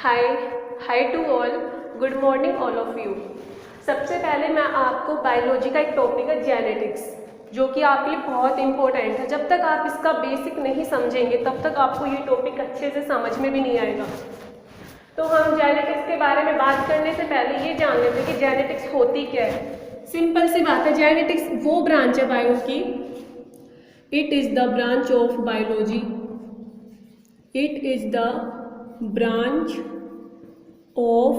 Hi hi to all, good morning all of you. सबसे पहले मैं आपको बायोलॉजी का एक टॉपिक है जेनेटिक्स, जो कि आपके लिए बहुत इंपॉर्टेंट है। जब तक आप इसका बेसिक नहीं समझेंगे तब तक आपको ये टॉपिक अच्छे से समझ में भी नहीं आएगा। तो हम जेनेटिक्स के बारे में बात करने से पहले ये जान लेते हैं कि जेनेटिक्स होती क्या है। सिंपल सी बात है, जेनेटिक्स वो ब्रांच है बायो की, it is the branch of biology, it is the branch of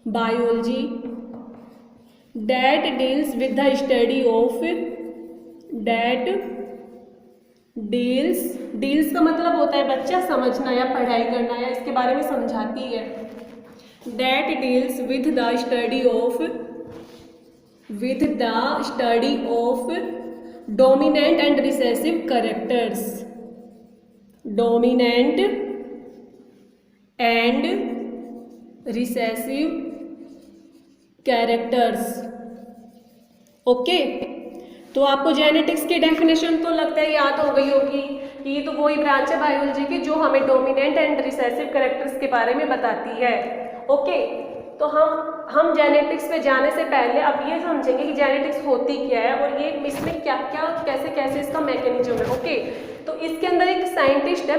biology that deals with the study of deals का मतलब होता है बच्चा समझना या पढ़ाई करना या इसके बारे में समझाती है। that deals with the study of dominant and recessive characters, dominant and recessive characters. Okay, तो आपको जेनेटिक्स की डेफिनेशन तो लगता है याद हो गई होगी कि ये तो वही ब्रांच है बायोलॉजी की जो हमें डोमिनेंट एंड रिसेसिव कैरेक्टर्स के बारे में बताती है। ओके, तो हम जेनेटिक्स पे जाने से पहले अब ये समझेंगे कि जेनेटिक्स होती क्या है और ये इसमें क्या क्या कैसे कैसे इसका मैकेनिज्म है। ओके, तो इसके अंदर एक साइंटिस्ट है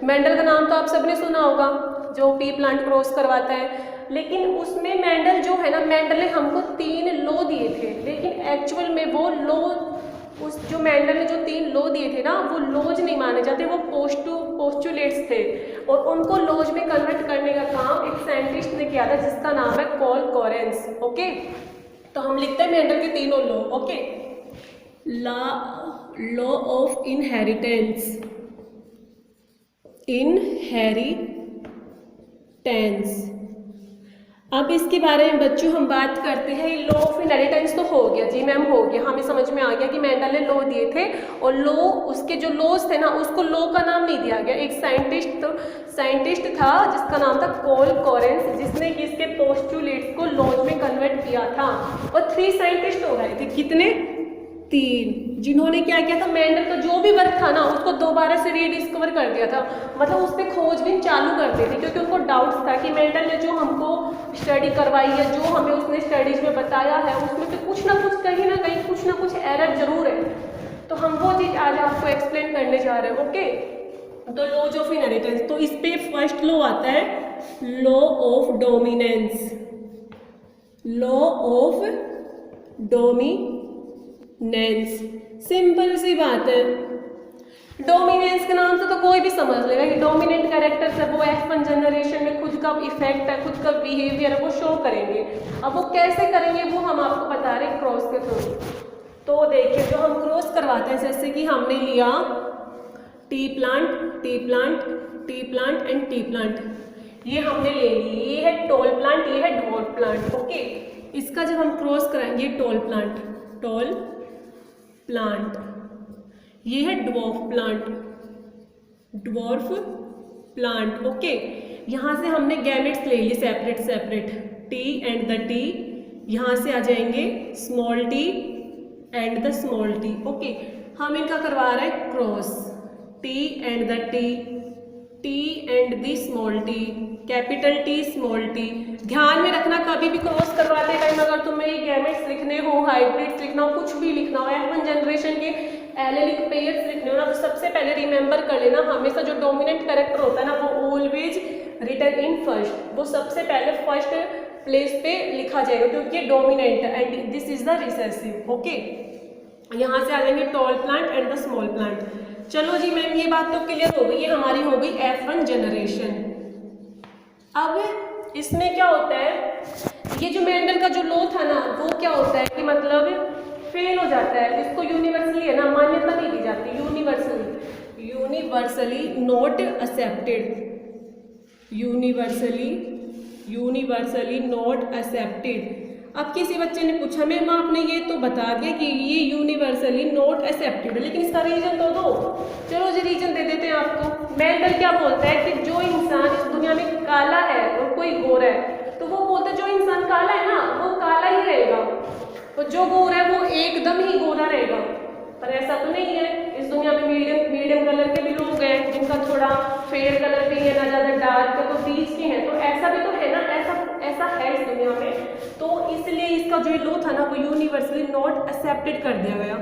मेंडल का नाम तो आप सबने सुना होगा, जो पी प्लांट क्रॉस करवाता है। लेकिन उसमें मेंडल जो है ना, मेंडल ने हमको 3 लॉ दिए थे, लेकिन एक्चुअल में वो लॉ उस जो मेंडल ने जो 3 लॉ दिए थे ना, वो लॉज नहीं माने जाते, वो पोस्टुलेट्स थे और उनको लॉज में कन्वर्ट करने का काम एक साइंटिस्ट ने किया था जिसका नाम है कॉल कॉरेंस। ओके, तो हम लिखते हैं मेंडल के 3 law. Okay, law of inheritance, अब इसके बारे में बच्चों हम बात करते हैं। लॉ ऑफ इनहेरिटेंस तो हो गया जी मैम, हो गया, हमें समझ में आ गया कि मेंडल ने लॉ दिए थे और लॉ उसके जो लॉज थे ना उसको लॉ का नाम नहीं दिया गया। एक साइंटिस्ट था जिसका नाम था कॉल कॉरेंस, जिसने कि इसके पोस्टुलेट्स को लॉज में कन्वर्ट किया था। और 3 साइंटिस्ट हो गए थे, कितने? 3, जिन्होंने क्या किया था, मेंडल का जो भी वर्क था ना उसको दोबारा से रीडिस्कवर कर दिया था, मतलब उस पर खोजबीन चालू कर दी थी, क्योंकि उनको डाउट्स था कि मेंडल ने जो हमको स्टडी करवाई है, जो हमें उसने स्टडीज में बताया है, उसमें से कुछ ना कुछ कहीं ना कहीं कुछ ना कुछ एरर जरूर है। तो हम वो चीज़ आज आपको एक्सप्लेन करने जा रहे हैं। ओके, तो लॉज ऑफ इनहेरिटेंस, तो इस पे फर्स्ट लॉ आता है law of dominance, law of dominance. Simple सी बात है, डोमिनेंस के नाम से तो कोई भी समझ लेगा कि डोमिनेंट कैरेक्टर्स है वो F1 जनरेशन में खुद का इफेक्ट है, खुद का बिहेवियर है, वो शो करेंगे। अब वो कैसे करेंगे वो हम आपको बता रहे हैं क्रॉस के थ्रू। तो देखिए, जो हम क्रॉस करवाते हैं, जैसे कि हमने लिया T plant and T plant, ये हमने ले ली, ये है टॉल प्लांट, ये है ड्वार्फ प्लांट। ओके, इसका जब हम क्रॉस कराएंगे टॉल प्लांट, ये है ड्वार्फ प्लांट। ओके, यहाँ से हमने गैमेट्स ले लिए separate, T and the T, यहाँ से आ जाएंगे small T and the small T. Okay, हम इनका करवा रहे हैं cross, T and the T and the small T, capital T small T. ध्यान में रखना, कभी भी क्रॉस करवाते टाइम अगर तुम्हें ये गैमेट्स लिखने हो, हाइब्रिड्स लिखना हो, कुछ भी लिखना हो, F1 जनरेशन के एलेलिक पेयर्स लिखने हो ना, तो सबसे पहले रिमेंबर कर लेना, हमेशा जो डोमिनेंट कैरेक्टर होता है ना वो ऑलवेज रिटन इन फर्स्ट, वो सबसे पहले फर्स्ट प्लेस पे लिखा जाएगा क्योंकि ये डोमिनेंट है and this is the recessive. Okay, यहाँ से आ जाएंगे tall plant and the small plant. चलो जी मैम, ये बात तो क्लियर हो गई, ये हमारी हो गई F1 जनरेशन। अब इसमें क्या होता है, ये जो मेंडल का जो लॉ था ना वो क्या होता है कि मतलब फेल हो जाता है, इसको यूनिवर्सली है ना मान्यता नहीं दी जाती, यूनिवर्सली नॉट एक्सेप्टेड। अब किसी बच्चे ने पूछा मैम आपने ये तो बता दिया कि ये यूनिवर्सली नॉट एक्सेप्टेड है, लेकिन इसका रीजन तो दो। चलो जी रीजन दे देते हैं आपको। मेंडल क्या बोलता है कि जो इंसान इस दुनिया में काला है और कोई गोरा है, तो वो बोलता है जो इंसान काला है ना वो काला ही रहेगा और जो गोरा है वो एकदम ही गोरा रहेगा। पर ऐसा तो नहीं है, इस दुनिया में मीडियम कलर के भी लोग हैं जिनका थोड़ा फेयर कलर भी है ना ज़्यादा डार्क, तो बीच के हैं, तो ऐसा भी तो है ना, ऐसा है इस दुनिया में। तो इसलिए इसका जो लॉ था ना वो यूनिवर्सली नॉट एक्सेप्टेड कर दिया गया,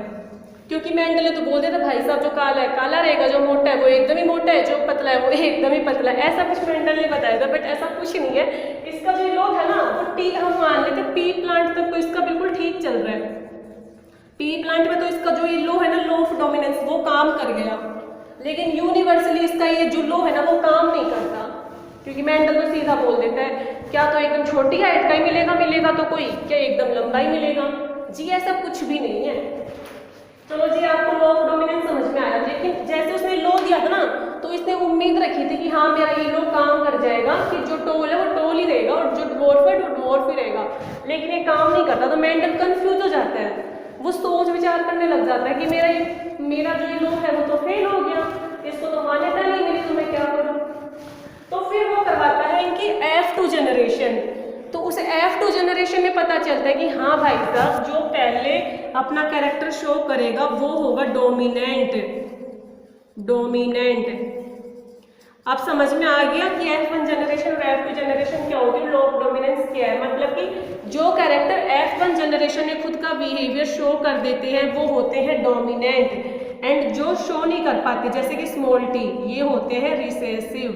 क्योंकि मेंडल तो बोल देता भाई साहब जो काला है काला रहेगा, जो मोटा है वो एकदम ही मोटा है, जो पतला है वो एकदम ही पतला है, ऐसा कुछ मेंडल ने बताया था। बट ऐसा कुछ नहीं है। इसका जो लॉ है ना वो हम मान लेते पी प्लांट तक तो इसका बिल्कुल ठीक चल रहा है। पी प्लांट में तो इसका जो ये लॉ है ना, लॉ ऑफ डोमिनेंस, वो काम कर गया, लेकिन यूनिवर्सली इसका ये जो लॉ है ना वो काम नहीं करता, क्योंकि मेंडल तो सीधा बोल देता है क्या तो एकदम छोटी हाइट का ही मिलेगा तो कोई क्या एकदम लंबा ही मिलेगा जी, ऐसा कुछ भी नहीं है। चलो जी, आपको लॉ ऑफ डोमिनेंस समझ में आया, लेकिन जैसे उसने लॉ दिया था ना तो इसने उम्मीद रखी थी कि हाँ मेरा ये लॉ काम कर जाएगा, कि जो टोल है वो टोल ही रहेगा और जो ड्वार्फ है वो ड्वार्फ ही रहेगा, लेकिन ये काम नहीं करता। तो मेंडल कंफ्यूज हो जाता है, वो सोच विचार करने लग जाता है कि मेरा जो ये लॉ है वो तो फेल हो गया, इसको तो मान्यता नहीं मिली, तो मैं क्या करूँ। तो फिर वो करवाता है इनकी F2 जनरेशन। तो उस F2 जनरेशन में पता चलता है कि हाँ भाई साहब जो पहले अपना कैरेक्टर शो करेगा वो होगा डोमिनेंट। अब समझ में आ गया कि F1 जनरेशन और F2 जनरेशन क्या होगी, लॉ ऑफ डोमिनेंस क्या है। मतलब कि जो कैरेक्टर F1 जनरेशन में खुद का बिहेवियर शो कर देते हैं वो होते हैं डोमिनेंट, एंड जो शो नहीं कर पाते जैसे कि स्मॉल टी, ये होते हैं रिसेसिव,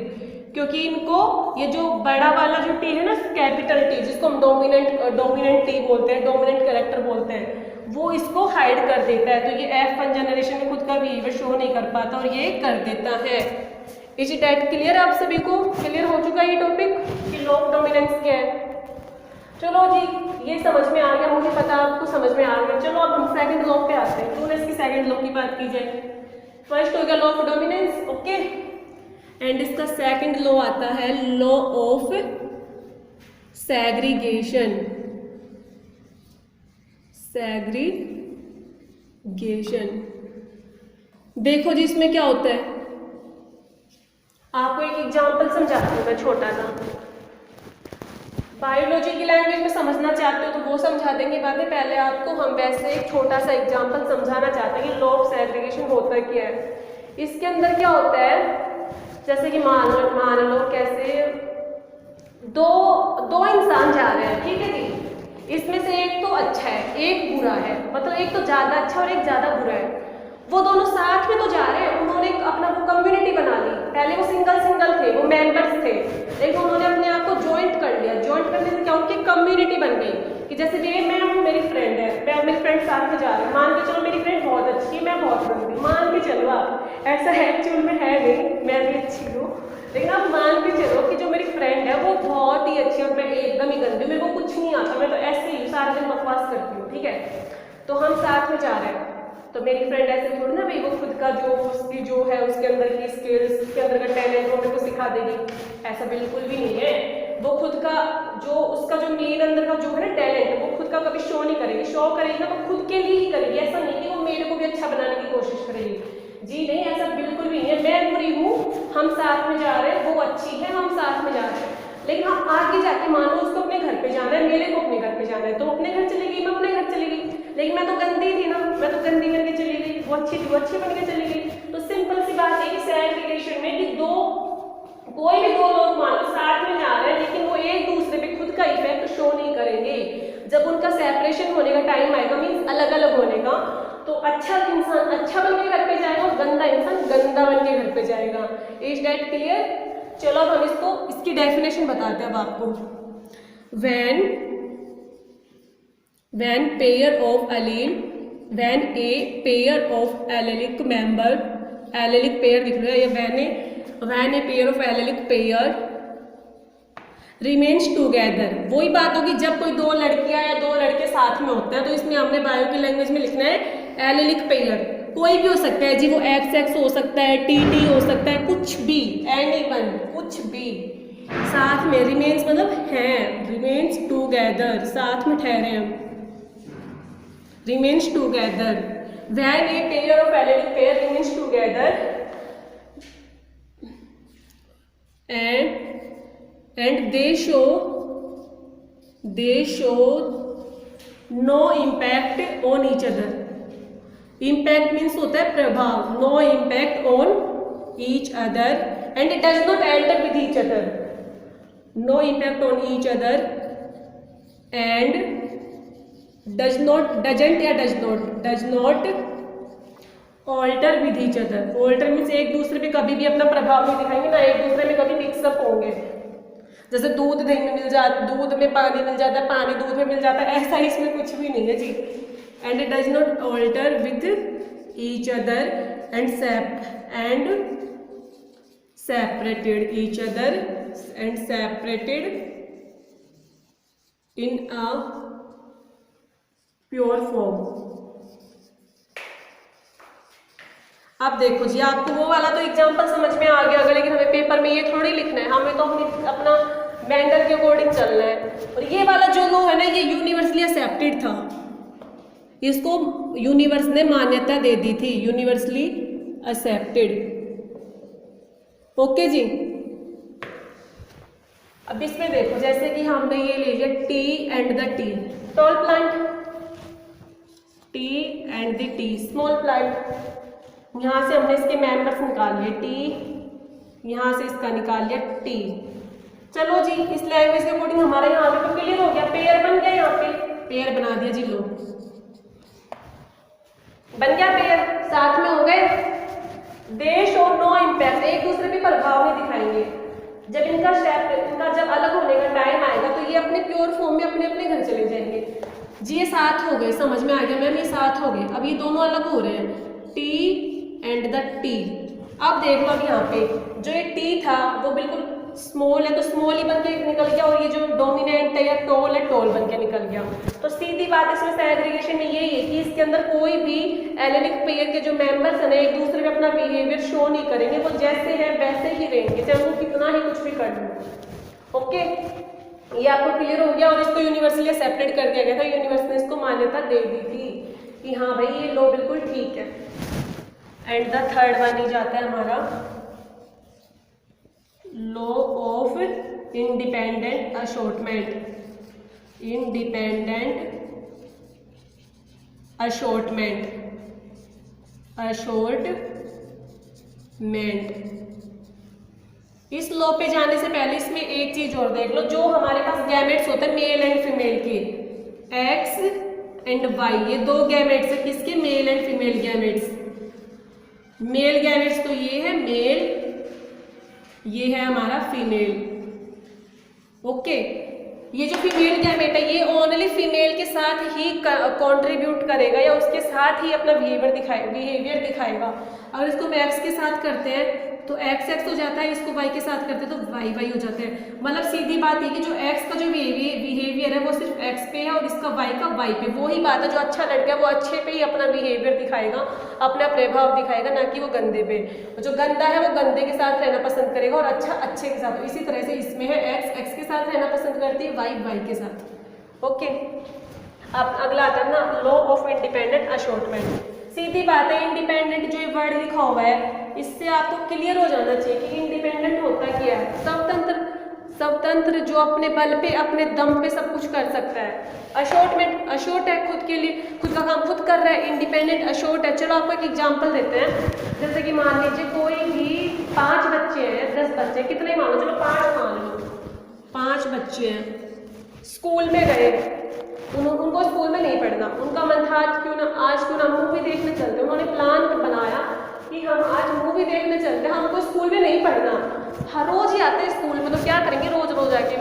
क्योंकि इनको ये जो बड़ा वाला जो टी है ना, कैपिटल टी, जिसको हम डोमिनेंट टी बोलते हैं, डोमिनेंट कैरेक्टर बोलते हैं, वो इसको हाइड कर देता है। तो ये F1 जनरेशन में खुद का बिहेवियर शो नहीं कर पाता और ये कर देता है। Is it that clear? आप सभी को क्लियर हो चुका है ये टॉपिक कि लॉ ऑफ डोमिनेंस क्या है? चलो जी, ये समझ में आ गया, मुझे पता आपको समझ में आ गया। चलो अब हम सेकंड लॉ पे आते हैं, क्यों ना इसकी सेकंड लॉ की बात की जाए। फर्स्ट हो गया law of dominance, okay, and इसका सेकंड लॉ आता है लॉ ऑफ सेग्रीगेशन। देखो जी इसमें क्या होता है, आपको एक एग्जांपल समझाती हूँ मैं छोटा सा। बायोलॉजी की लैंग्वेज में समझना चाहते हो तो वो समझा देंगे बातें, पहले आपको हम वैसे एक छोटा सा एग्जांपल समझाना चाहते हैं कि लॉ ऑफ सेग्रीगेशन होता क्या है। इसके अंदर क्या होता है, जैसे कि मान लो कैसे दो इंसान जा रहे हैं, ठीक है जी, इसमें से एक तो अच्छा है एक बुरा है, मतलब एक तो ज़्यादा अच्छा और एक ज़्यादा बुरा है। वो दोनों साथ में तो जा रहे हैं, उन्होंने अपना वो कम्युनिटी बना ली। पहले वो सिंगल थे, वो मेंबर्स थे, लेकिन उन्होंने अपने आप को ज्वाइंट कर लिया। ज्वाइंट करने से क्या उनकी कम्युनिटी बन गई कि जैसे मैं हूँ, मेरी फ्रेंड है, मैं मेरी फ्रेंड साथ में जा रही हूँ, मान के चलो मेरी फ्रेंड बहुत अच्छी है, मैं बहुत गंदी, मान के चलो आप, ऐसा है एक्चुअल में है नहीं, मैं भी अच्छी हूँ, लेकिन आप मान के चलो कि जो मेरी फ्रेंड है वो बहुत ही अच्छी है और मैं एकदम ही गंदी हूँ, मेरे को कुछ नहीं आता, मैं तो ऐसे ही सारा दिन बकवास करती हूँ, ठीक है। तो हम साथ में जा रहे हैं, तो मेरी फ्रेंड ऐसे थोड़ी ना भाई वो खुद का जो उसकी जो है उसके अंदर की स्किल्स, उसके अंदर का टैलेंट वो मेरे को सिखा देगी, ऐसा बिल्कुल भी नहीं है। वो खुद का जो उसका जो मेन अंदर का जो है ना टैलेंट, वो खुद का कभी शो नहीं करेगी। शो करेगी ना वो खुद के लिए ही करेगी, ऐसा नहीं कि वो मेरे को भी अच्छा बनाने की कोशिश करेगी, जी नहीं, ऐसा बिल्कुल भी नहीं है। मैं बुरी हूँ, हम साथ में जा रहे हैं, वो अच्छी है, हम साथ में जा रहे हैं, लेकिन हम आगे जाके मान लो उसको अपने घर पे जाना है, मेरे को अपने घर पे जाना है, तो अपने घर चली गई, मैं अपने घर चली गई, लेकिन मैं तो गंदी थी ना, मैं तो गंदी करके चली गई, वो अच्छी थी, वो अच्छी बन के चली गई। तो सिंपल सी बात है कि सेग्रीगेशन में कि कोई भी दो लोग मान लो साथ में जा रहे हैं, लेकिन वो एक दूसरे पे खुद का इफेक्ट शो नहीं करेंगे। जब उनका सेपरेशन होने का टाइम आएगा, मीन्स अलग अलग होने का, तो अच्छा इंसान अच्छा बन के घर पे जाएगा और गंदा इंसान गंदा बन के घर पे जाएगा। Is that clear? चलो अब हम इसकी डेफिनेशन बताते हैं अब आपको। when a pair of allelic member, allelic pair दिख रहा है, या when a pair of allelic pair remains together, वही बात होगी जब कोई दो लड़कियां या दो लड़के साथ में होते हैं। तो इसमें हमने बायो की लैंग्वेज में लिखना है एलेलिक पेयर, कोई भी हो सकता है जी, वो XX हो सकता है, TT हो सकता है, कुछ भी, एनीवन, कुछ भी, साथ में रिमेन्स मतलब हैं, रिमेन्स टूगेदर, साथ में ठहरे हैं, remains together, when a pair of allelic pair remains together and they show no impact on each other. Impact means होता है प्रभाव, no impact on each other and it does not alter with each other. No impact on each other and does not alter with each other. Alter means एक दूसरे पे कभी भी अपना प्रभाव नहीं दिखाएंगे, ना एक दूसरे में कभी मिक्सअप होंगे। जैसे दूध दही में मिल जाता, दूध में पानी मिल जाता है, पानी दूध में मिल जाता है, ऐसा इसमें कुछ भी नहीं है जी। And it does not alter with each other and separated each other and separated in a pure form। अब देखो जी, आपको वो वाला तो एग्जाम्पल समझ में आ गया होगा, लेकिन हमें पेपर में ये थोड़ी लिखना है, हमें तो अपना मैंडल के अकॉर्डिंग चलना है। और ये वाला जो लॉ है ना, ये यूनिवर्सली एक्सेप्टेड था, इसको यूनिवर्स ने मान्यता दे दी थी, यूनिवर्सली एक्सेप्टेड। ओके जी। अब इसमें देखो, जैसे कि हमने ये ले लिया T and the T, tall plant, T and the T, small plant. यहाँ से हमने इसके मेंबर्स निकाल लिए, टी, यहाँ से इसका निकाल लिया टी। चलो जी, इस लैंग्वेज के अकॉर्डिंग हमारा यहाँ पे तो क्लियर हो गया, पेयर बन गया, यहाँ पे पेयर बना दिया जी, लो बन गया पेयर, साथ में हो गए। दे शो नो इम्पैक्ट, एक दूसरे पे प्रभाव नहीं दिखाएंगे। जब इनका जब अलग होने का टाइम आएगा तो ये अपने प्योर फॉर्म में अपने अपने घर चले जाएंगे जी। ये साथ हो गए, समझ में आ गया मैम, ये साथ हो गए। अब ये दोनों अलग हो रहे हैं, टी एंड द टी। अब देख लो, अब यहाँ पे जो ये टी था वो बिल्कुल स्मॉल है, तो स्मॉल ही बन के निकल गया, और ये जो डोमिनेंट है या टॉल है, टॉल बन के निकल गया। तो सीधी बात इसमें सेग्रीगेशन में यही है कि इसके अंदर कोई भी एलेनिक पेयर के जो मेंबर्स हैं एक दूसरे में अपना बिहेवियर शो नहीं करेंगे, वो जैसे हैं वैसे ही रहेंगे, चाहे वो कितना ही कुछ भी कर लो। ओके, ये आपको क्लियर हो गया। और इसको यूनिवर्सली एक्सेप्टेड कर दिया गया था, यूनिवर्स ने इसको मान्यता दे दी थी कि हाँ भाई ये लॉ बिल्कुल ठीक है। एंड द थर्ड वन ही जाता है हमारा law of independent assortment. Independent assortment, इस लॉ पे जाने से पहले इसमें एक चीज और देख लो, जो हमारे पास गैमेट्स होते हैं मेल एंड फीमेल के, एक्स एंड वाई, ये दो गैमेट्स है किसके, male and female gametes. Male gametes तो ये है मेल, ये है हमारा फीमेल। ओके, ये जो फीमेल गैमेट है ये ओनली फीमेल के साथ ही कंट्रीब्यूट करेगा या उसके साथ ही अपना बिहेवियर दिखाएगा। अगर इसको हम एक्स के साथ करते हैं तो एक्स एक्स हो जाता है, इसको वाई के साथ करते हैं तो वाई वाई हो जाता है। मतलब सीधी बात है कि जो एक्स का जो बिहेवियर है वो सिर्फ एक्स पे है और इसका वाई का वाई पे। वही बात है, जो अच्छा लड़का है वो अच्छे पे ही अपना बिहेवियर दिखाएगा, अपना प्रभाव दिखाएगा, ना कि वो गंदे पे। जो गंदा है वो गंदे के साथ रहना पसंद करेगा और अच्छा अच्छे के साथ। इसी तरह से इसमें है एक्स एक्स के साथ रहना पसंद करती है, वाई वाई के साथ। ओके, अब अगला आता है ना लॉ ऑफ इंडिपेंडेंट अशॉर्टमेंट। सीधी बात है, इंडिपेंडेंट जो ये वर्ड लिखा हुआ है इससे आपको क्लियर हो जाना चाहिए कि इंडिपेंडेंट होता क्या है। स्वतंत्र जो अपने बल पे अपने दम पे सब कुछ कर सकता है। अशोर्ट है, खुद के लिए खुद का काम खुद कर रहा है। इंडिपेंडेंट अशोर्ट है। चलो आपको एक एग्जांपल देते हैं। जैसे कि मान लीजिए कोई भी 5 बच्चे हैं, 10 बच्चे, कितने मान लो, चलो 5 मान लो, 5 बच्चे हैं, स्कूल में गए, उनको स्कूल में नहीं पढ़ना, उनका मन था आज क्यों ना मूवी देखने चलते। उन्होंने प्लान बनाया कि हम आज मूवी देखने चलते हैं, हमको स्कूल में नहीं पढ़ना। हर रोज ही आते हैं स्कूल में, तो क्या करेंगे रोज रोज आके,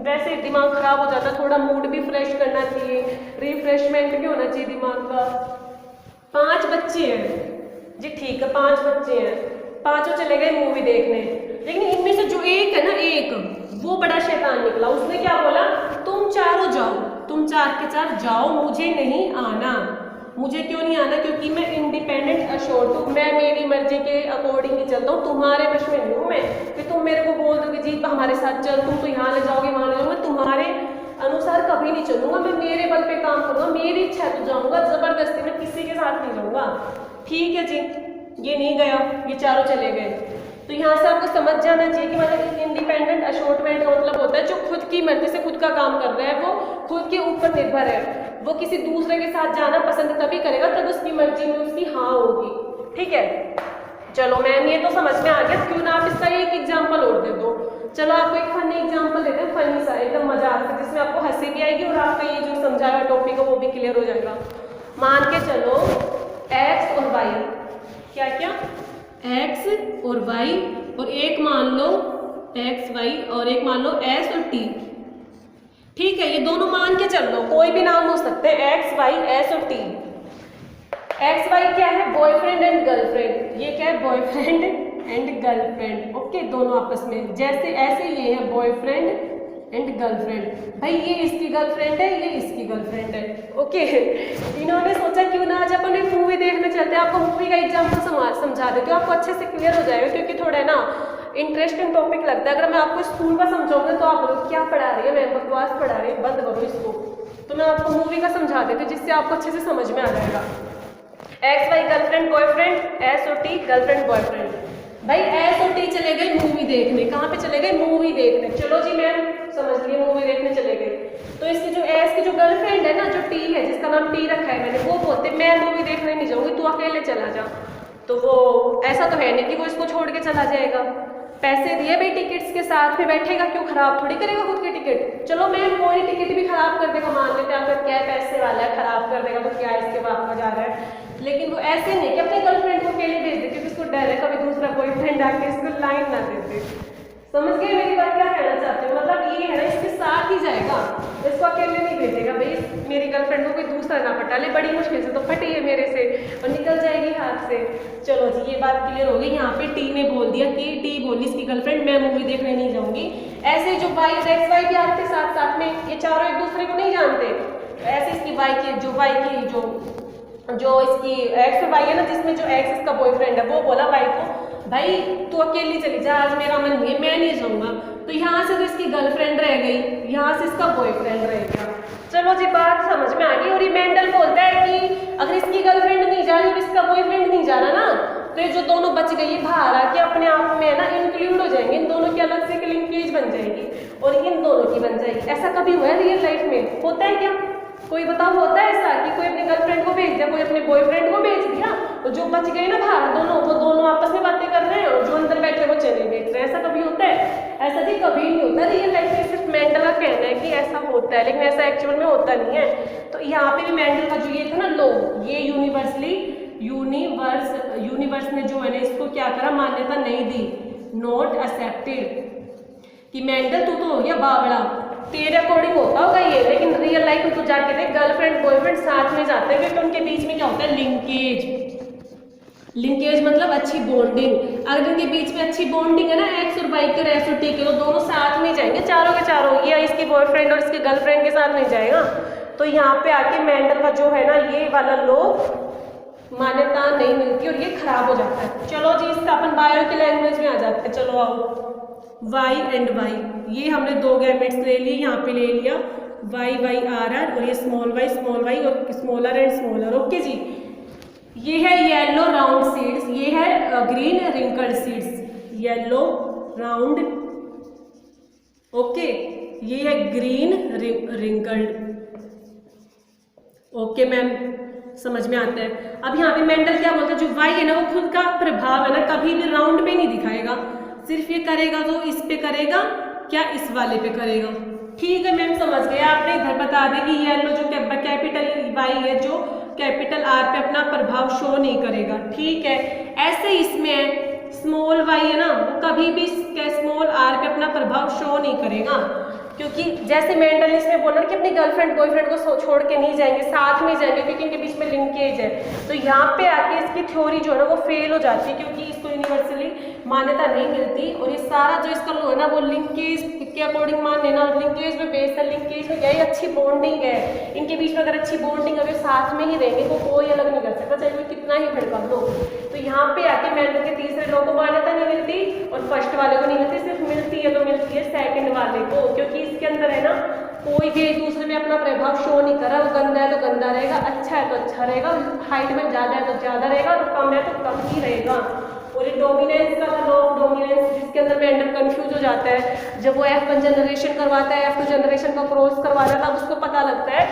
वैसे दिमाग खराब हो जाता है, थोड़ा मूड भी फ्रेश करना चाहिए, रिफ्रेशमेंट भी होना चाहिए दिमाग का। 5 बच्चे हैं जी, ठीक है 5 बच्चे हैं, पांचों चले गए मूवी देखने, लेकिन इनमें से जो एक है ना, एक वो बड़ा शैतान निकला। उसने क्या बोला, तुम चारों जाओ, तुम 4 के 4 जाओ, मुझे नहीं आना। मुझे क्यों नहीं आना, क्योंकि मैं इंडिपेंडेंट अशोर्ड हूँ, मैं मेरी मर्जी के अकॉर्डिंग ही चलता हूँ, तुम्हारे वश में नहीं हूँ मैं कि तुम मेरे को बोल दोगे जी हमारे साथ चल, तुम तो यहाँ ले जाओगे वहाँ ले जाओगे, मैं तुम्हारे अनुसार कभी नहीं चलूंगा, मैं मेरे बल पे काम करूंगा, मेरी इच्छा है तो जाऊंगा, जबरदस्ती में किसी के साथ नहीं जाऊंगा। ठीक है जी, ये नहीं गया, ये चारों चले गए। तो यहाँ से आपको समझ जाना चाहिए कि मतलब इंडिपेंडेंट अशॉर्टमेंट का मतलब होता है जो खुद की मर्जी से खुद का काम कर रहा है, वो खुद के ऊपर निर्भर है, वो किसी दूसरे के साथ जाना पसंद तभी करेगा तब उसकी मर्जी में उसकी हाँ होगी। ठीक है, चलो मैम ये तो समझ में आ गया, क्यों ना आप इसका एक एग्जाम्पल और दे दो। चलो आपको एक फनी एग्जाम्पल देते हैं, फनी सा एकदम मजाक से, जिसमें आपको हंसी भी आएगी और आपका ये जो समझाया हुआ टॉपिक है वो भी क्लियर हो जाएगा। मान के चलो एक्स और वाई, क्या क्या, एक्स और वाई, और एक मान लो एक्स वाई, और एक मान लो एस और टी। ठीक है, ये दोनों मान के चल लो, कोई भी नाम हो सकते हैं, एक्स वाई एस और टी। एक्स वाई क्या है, बॉयफ्रेंड एंड गर्लफ्रेंड। ये क्या है, बॉयफ्रेंड एंड गर्लफ्रेंड। ओके, दोनों आपस में, जैसे ऐसे ये है बॉयफ्रेंड एंड गर्लफ्रेंड। भाई ये इसकी गर्लफ्रेंड है, ये इसकी गर्लफ्रेंड है। ओके, इन्होंने सोचा क्यों ना आज अपन एक मूवी देखने चलते हैं। आपको मूवी का एग्जाम्पल समझा देती हूँ, आपको अच्छे से क्लियर हो जाएगा, क्योंकि थोड़ा है ना इंटरेस्टिंग टॉपिक लगता है। अगर मैं आपको स्कूल का समझाऊंगा तो आप लोग क्या पढ़ा रही है, मैं बकवास पढ़ा रही है, बंद करो इसको। तो मैं आपको मूवी का समझा देती हूँ, जिससे आपको अच्छे से समझ में आ जाएगा। X Y girlfriend boyfriend, S और टी गर्लफ्रेंड बॉयफ्रेंड। भाई एस और टी चले गए मूवी देखने, कहाँ पे चले गए, मूवी देखने। चलो जी मैम समझ लिए, मूवी देखने चले गए। तो इसकी जो एस की जो गर्लफ्रेंड है ना, जो टी है, जिसका नाम टी रखा है मैंने, वो बोलते मैं मूवी देखने नहीं जाऊंगी, तू अकेले चला जा। तो वो ऐसा तो है नहीं कि वो इसको छोड़ के चला जाएगा, पैसे दिए भाई टिकट्स के, साथ में बैठेगा, क्यों खराब थोड़ी करेगा खुद की टिकट। चलो मैम कोई टिकट भी खराब कर देगा, मान लेते हैं आपका क्या पैसे वाला है, खराब कर देगा तो क्या इसके बाप का जा रहा है। लेकिन वो ऐसे नहीं कि अपने गर्लफ्रेंड को अकेले भेज दे, क्योंकि इसको डर है कभी दूसरा बॉयफ्रेंड आके इसको लाइन ना दे दे। समझ गए मेरी बात, क्या कहना चाहते हो, मतलब ये है ना इसके साथ ही जाएगा, इसको अकेले नहीं भेजेगा। भाई मेरी गर्लफ्रेंड को कोई दूसरा ना पटा ले, बड़ी मुश्किल से तो फटी है मेरे से और निकल जाएगी हाथ से। चलो जी ये बात क्लियर हो गई। यहाँ पे टी ने बोल दिया कि टी बोली इसकी गर्लफ्रेंड मैं मूवी देखने नहीं जाऊंगी। ऐसे जो वाई एक्स वाई भी आते साथ साथ में, ये चारों एक दूसरे को नहीं जानते। ऐसे इसकी वाई की जो इसकी एक्स वाई है ना, जिसमें जो एक्स इसका बॉयफ्रेंड है, वो बोला वाई को भाई तू अकेली चली जा, आज मेरा मन नहीं है, मैं नहीं जाऊंगा। तो यहाँ से तो इसकी गर्लफ्रेंड रह गई, यहाँ से इसका बॉयफ्रेंड रह गया। चलो जी बात समझ में आ गई। और ये मेंडल बोलता है कि अगर इसकी गर्लफ्रेंड नहीं जा रही और इसका बॉयफ्रेंड नहीं जा रहा ना, तो ये जो दोनों बच गई ये बाहर आके अपने आप में ना इंक्लूड हो जाएंगे, इन दोनों की अलग से एक लिंकेज बन जाएगी और इन दोनों की बन जाएगी। ऐसा कभी हुआ है रियल लाइफ में, होता है क्या, कोई बताओ होता है ऐसा कि कोई अपने गर्लफ्रेंड को भेज दिया, कोई अपने बॉयफ्रेंड को भेज दिया, और जो बच गए ना बाहर दोनों, वो दोनों आपस में बातें कर रहे हैं और जो अंदर बैठे वो चले भेज रहे हैं। ऐसा कभी होता है? ऐसा जी कभी नहीं होता रियल लाइफ में, सिर्फ मेंडल का कहना है कि ऐसा होता है, लेकिन ऐसा एक्चुअल में होता नहीं है। तो यहाँ पे भी मेंडल का जो ये था ना लॉ, ये यूनिवर्स ने जो है ना इसको क्या करा, मान्यता नहीं दी, नॉट एक्सेप्टेड। कि मेंडल तू तो हो गया बावड़ा, तेरे अकॉर्डिंग होता होगा ये, लेकिन रियल लाइफ में तो जाके देख गर्लफ्रेंड बॉयफ्रेंड साथ में जाते हैं, क्योंकि उनके बीच में क्या होता है, लिंकेज मतलब अच्छी बॉन्डिंग। अगर इनके बीच में अच्छी बॉन्डिंग है ना, एक्स और वाई के और एस और टी के, तो दोनों साथ में जाएंगे चारों के चारों, ये इसकी बॉयफ्रेंड और इसके गर्लफ्रेंड के साथ नहीं जाएगा। तो यहाँ पे आके मेंडल का जो है ना ये वाला लॉ मान्यता नहीं मिलती और ये खराब हो जाता है। चलो जी इसका अपन बायो की लैंग्वेज में आ जाते हैं। चलो आओ, वाई एंड वाई, ये हमने दो गैमेट्स ले लिए, यहाँ पे ले लिया वाई वाई आर आर, और ये स्मॉल वाई और स्मॉलर एंड स्मॉलर। ओके जी, ये है येलो राउंड सीड्स, ये है green wrinkled seeds, yellow round, okay, ये है ग्रीन रिंकल्ड। ओके मैम समझ में आता है। अब यहाँ पे मेंडल क्या बोलता है, जो वाई है ना वो खुद का प्रभाव है ना कभी भी राउंड पे नहीं दिखाएगा, सिर्फ ये करेगा तो इस पे करेगा, क्या इस वाले पे करेगा। ठीक है मैम समझ गए। आपने इधर बता दें कि येलो जो कैपिटल वाई है जो कैपिटल आर पे अपना प्रभाव शो नहीं करेगा। ठीक है, ऐसे इसमें है स्मॉल वाई है ना, वो कभी भी स्मॉल आर पे अपना प्रभाव शो नहीं करेगा, क्योंकि जैसे मेंडल इसमें बोला कि अपनी गर्लफ्रेंड बॉयफ्रेंड को छोड़ के नहीं जाएंगे, साथ में जाएंगे, क्योंकि इनके बीच में लिंकेज है। तो यहाँ पे आके इसकी थ्योरी जो है ना वो फेल हो जाती है, क्योंकि इसको यूनिवर्सली मान्यता नहीं मिलती। और ये सारा जो इसका लो है ना वो लिंकेज के अकॉर्डिंग मान लेना, लिंकेज में बेस है, लिंकेज में क्या है, अच्छी बॉन्डिंग है इनके बीच में। अगर अच्छी बॉन्डिंग अगर साथ में ही रहेंगे तो कोई अलग नहीं कर सकता, चाहे कोई कितना ही भड़का लो। तो यहाँ पे आके मेंडल के तीसरे लॉ को मान्यता नहीं मिलती और फर्स्ट वाले को नहीं मिलती, सिर्फ मिलती है तो मिलती है सेकंड वाले को, क्योंकि इसके अंदर है ना कोई भी एक दूसरे में अपना प्रभाव शो नहीं कर रहा। वो गंदा है तो गंदा रहेगा, अच्छा है तो अच्छा रहेगा, हाइट में ज़्यादा है तो ज़्यादा रहेगा और कम है तो कम ही रहेगा। और ये डोमिनेंस का लॉ ऑफ डोमिनेंस, जिसके अंदर मेंडल कंफ्यूज हो जाता है, जब वो F1 जनरेशन करवाता है, F2 जनरेशन का क्रॉस करवाता है, तब उसको पता लगता है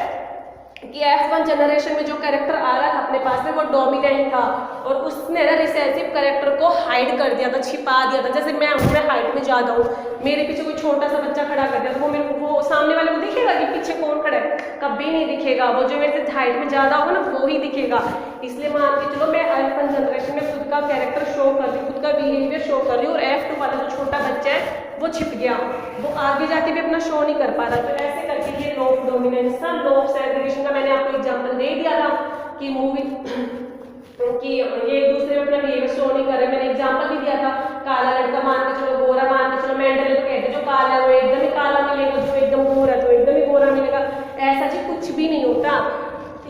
कि F1 जनरेशन में जो कैरेक्टर आ रहा था अपने पास में वो डोमिनेंट था और उसने ना रिसेसिव कैरेक्टर को हाइड कर दिया था, छिपा दिया था। जैसे मैं हूँ, मैं हाइट में ज़्यादा हूँ, मेरे पीछे कोई छोटा सा बच्चा खड़ा कर दिया तो वो मेरे को, वो सामने वाले को दिखेगा कि पीछे कौन खड़ा है? कभी नहीं दिखेगा। वो जो मेरे से हाइट में ज़्यादा होगा ना वो ही दिखेगा। इसलिए मान के चलो मैं F1 जनरेशन में खुद का कैरेक्टर शो कर रही हूँ, खुद का बिहेवियर शो कर रही हूँ, और F2 वाला जो छोटा बच्चा है वो छिप गया, वो आगे जाके भी अपना शो नहीं कर पा रहा। तो ऐसे करके ये लॉ ऑफ डोमिनेंस था। लॉ ऑफ सेग्रीगेशन का मैंने आपको एग्जांपल दे दिया था कि मूवी कि ये एक दूसरे में अपना बिहेवियर शो नहीं कर रहे। मैंने एग्जांपल भी दिया था, काला लड़का मान के चलो, गोरा मान के चलो। मेंडल तो कहते जो काला है वो एकदम ही काला मिलेगा, जो एकदम गोरा है तो एकदम ही गोरा मिलेगा। ऐसा जी कुछ भी नहीं होता।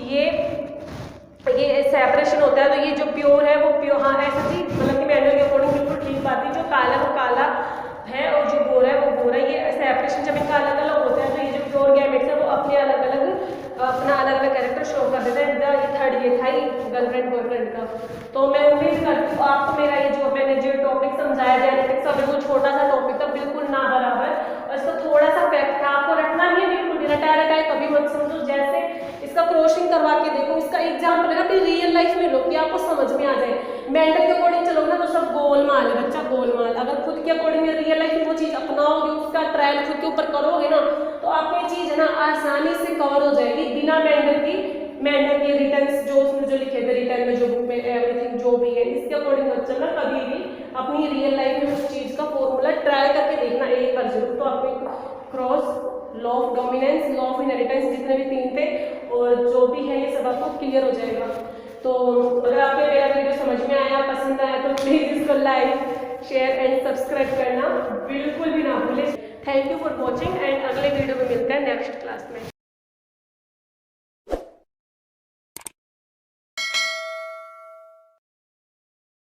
ये सेपरेशन होता है। तो ये जो प्योर है वो प्योर, हाँ ऐसा जी मतलब कि मेंडल के अकॉर्डिंग बिल्कुल ठीक बात है, जो काला है वो काला है और जो गोरा है वो गोरा। ये सेपरेशन जब इनका अलग अलग होता है तो ये जो प्योर गैमेट्स है वो अपने अलग अलग अपना अलग अलग कैरेक्टर शो कर देता है। ये थर्ड ये था ही गर्लफ्रेंड बॉयफ्रेंड का। तो मैं उम्मीद करती हूँ आपको मेरा ये जो मैंने जो टॉपिक समझाया जेनेटिक्स का बिल्कुल छोटा सा टॉपिक था, बिल्कुल ना बराबर, और इसका थोड़ा सा फैक्ट था, आपको रटना नहीं है, बिल्कुल रटाया रटाया कभी मत समझो। जैसे इसका क्रॉसिंग करवा के देखो, इसका एग्जाम्पल है ना अपनी रियल लाइफ में लो कि आपको समझ में आ जाए। मेंटल के अकॉर्डिंग चलोगे ना तो सब गोलमाल है बच्चा, गोलमाल। अगर खुद के अकॉर्डिंग रियल लाइफ में वो चीज़ अपनाओगे, उसका ट्रायल खुद के ऊपर करोगे ना, तो आपको ये चीज़ है ना आसानी से कवर हो जाएगी बिना मेंडल के रिटर्न्स जो उसने जो लिखे थे रिटर्न में, जो बुक में एवरीथिंग जो भी है, इसके अकॉर्डिंग मत चलना कभी भी। अपनी रियल लाइफ में उस चीज़ का फॉर्मूला ट्राई करके देखना एक बार जरूर। तो आपको एक cross, law of dominance, law of inheritance, जितने भी तीन थे और जो भी है ये सब आपको क्लियर हो जाएगा। तो अगर आपको मेरा वीडियो समझ में आया, पसंद आया तो प्लीज़ इसको लाइक शेयर एंड सब्सक्राइब करना बिल्कुल भी ना भूलें। Thank you for watching and अगले वीडियो में मिलते हैं नेक्स्ट क्लास में।